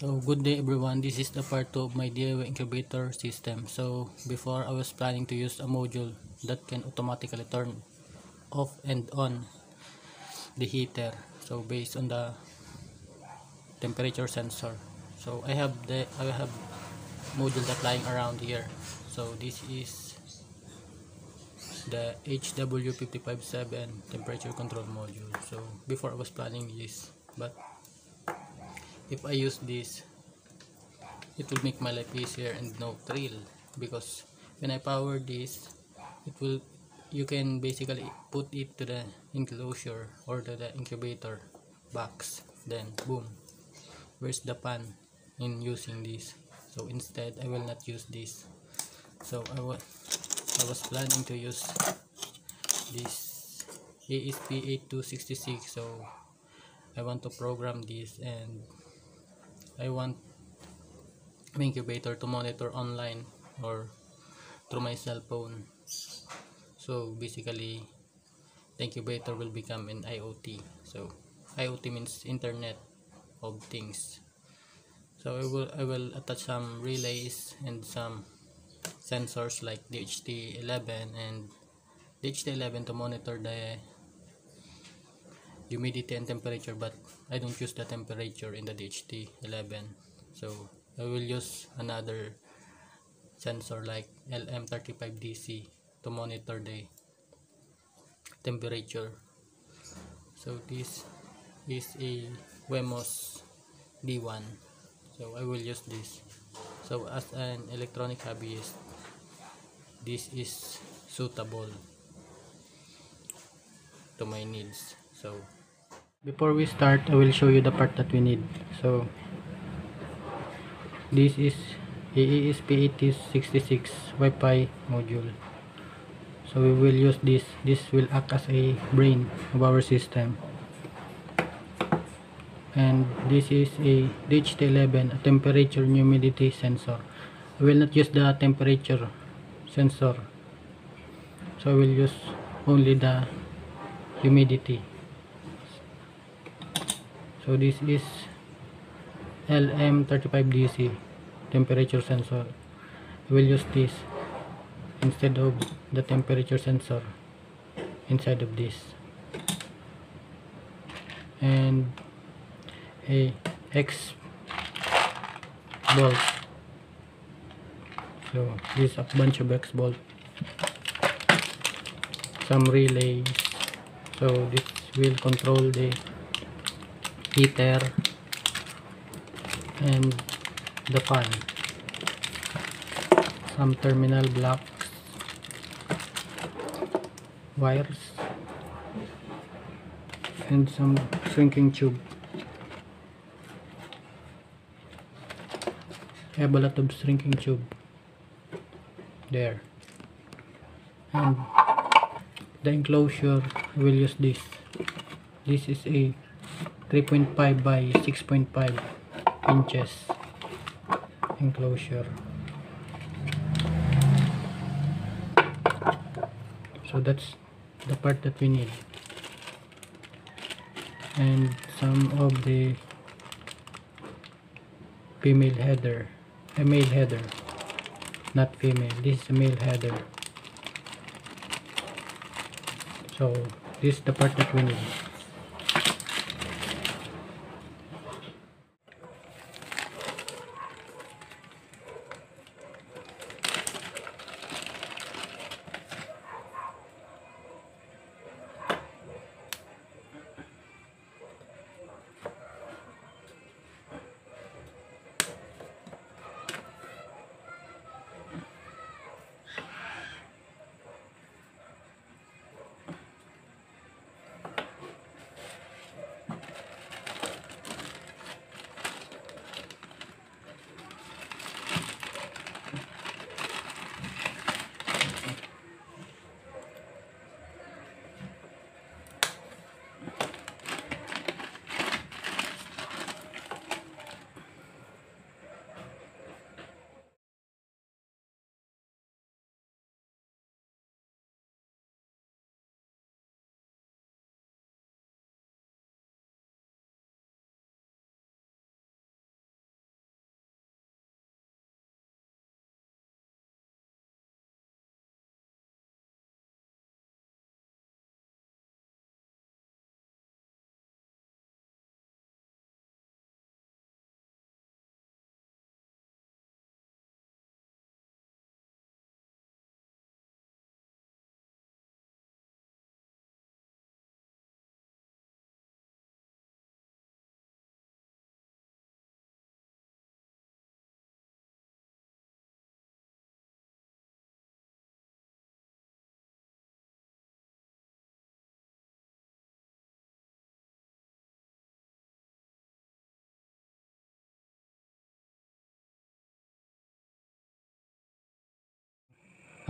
So good day everyone, this is the part 2 of my DIY incubator system. So before I was planning to use a module that can automatically turn off and on the heater, so based on the temperature sensor. So I have module that lying around here. So this is the HW557 temperature control module. So before I was planning this, but if I use this, it will make my life easier and no thrill, because when I power this, it will you can basically put it to the enclosure or to the incubator box, then boom, where's the fun in using this? So instead I will not use this. So I was planning to use this ASP8266. So I want to program this, and I want my incubator to monitor online or through my cell phone. So basically the incubator will become an IoT. So IoT means Internet of Things. So I will attach some relays and some sensors like DHT11 and DHT11 to monitor the humidity and temperature, but I don't use the temperature in the DHT11. So I will use another sensor like LM35DC to monitor the temperature. So this is a Wemos D1. So I will use this. So as an electronic hobbyist, this is suitable to my needs. So before we start, I will show you the part that we need. So this is AESP8066 Wi-Fi module. So we will use this. This will act as a brain of our system. And this is a DHT11, a temperature and humidity sensor. I will not use the temperature sensor, so I will use only the humidity. So this is LM35DC temperature sensor. I will use this instead of the temperature sensor inside of this, and a X bolt. So this is a bunch of X bolt, some relays. So this will control the heater and the fan, some terminal blocks, wires, and some shrinking tube. I have a lot of shrinking tube there, and the enclosure I will use this. This is a 3.5 by 6.5 inches enclosure. So that's the part that we need, and some of the female header, a male header, not female, this is a male header. So this is the part that we need.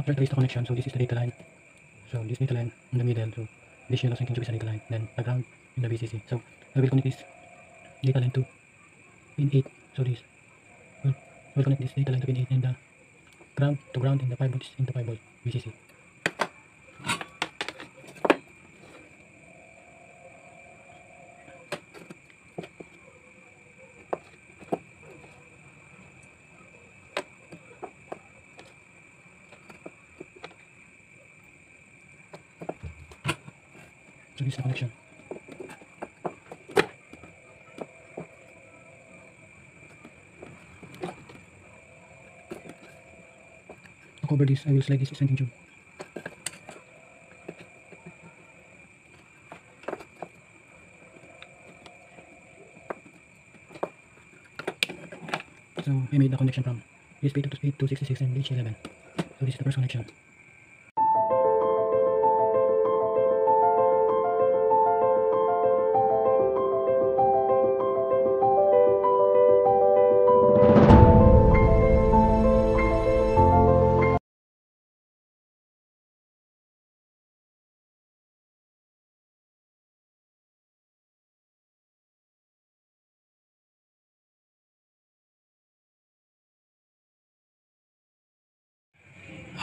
After I trace the connection, so this is the data line. So this data line in the middle, so this yellow sync is a data line, then the ground in the VCC. So I will connect this data line to pin 8. So this will connect this data line to pin 8 and the ground to ground in the 5 volts into 5 volt VCC. So this is the connection. To cover this, I will slide this extending tube. So I made the connection from USB to 8 to 66 and H11. So this is the first connection.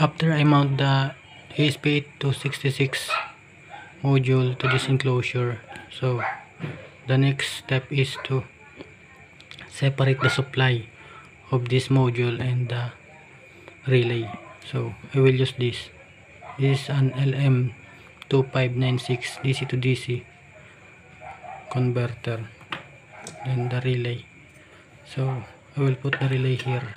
After I mount the ESP8266 module to this enclosure, so the next step is to separate the supply of this module and the relay. So I will use this. This is an LM2596 DC to DC converter and the relay. So I will put the relay here.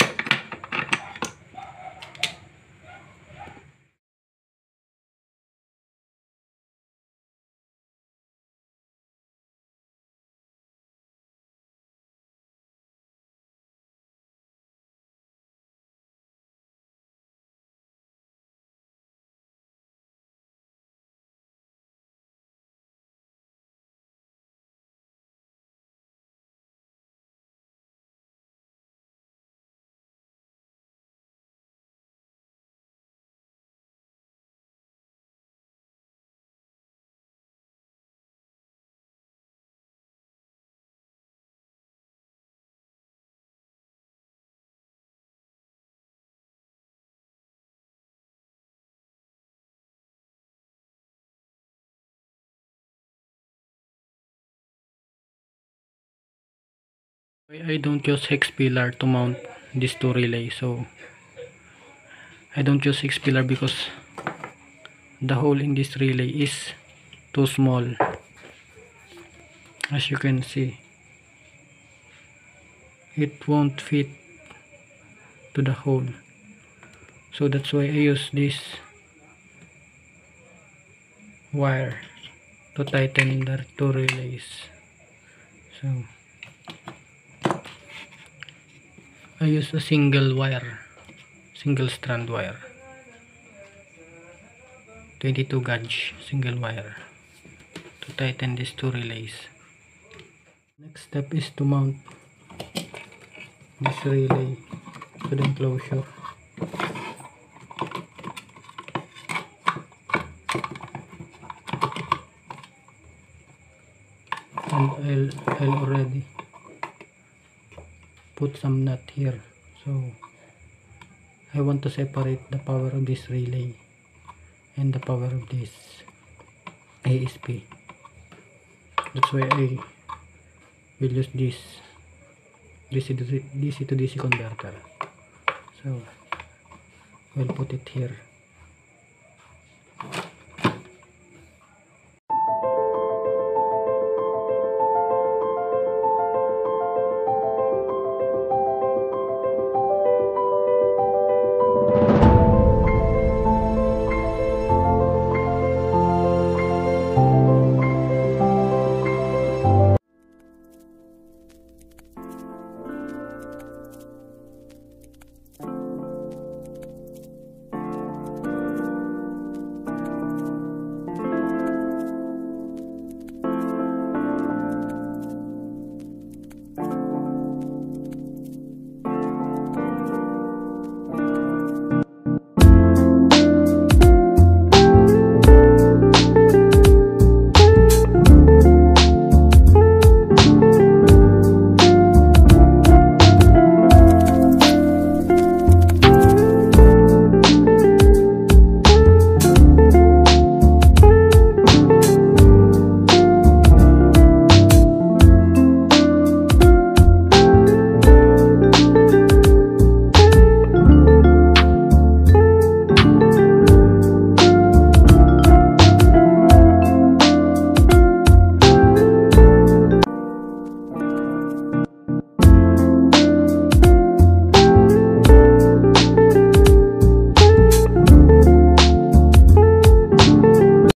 I don't use hex pillar to mount these two relays. So I don't use hex pillar because the hole in this relay is too small. As you can see, it won't fit to the hole. So that's why I use this wire to tighten the two relays. So I use a single strand wire, 22 gauge single wire to tighten these two relays. Next step is to mount this relay to the enclosure. And I'll already put some nut here. So I want to separate the power of this relay and the power of this ASP. That's why I will use this DC to DC converter. So I'll put it here.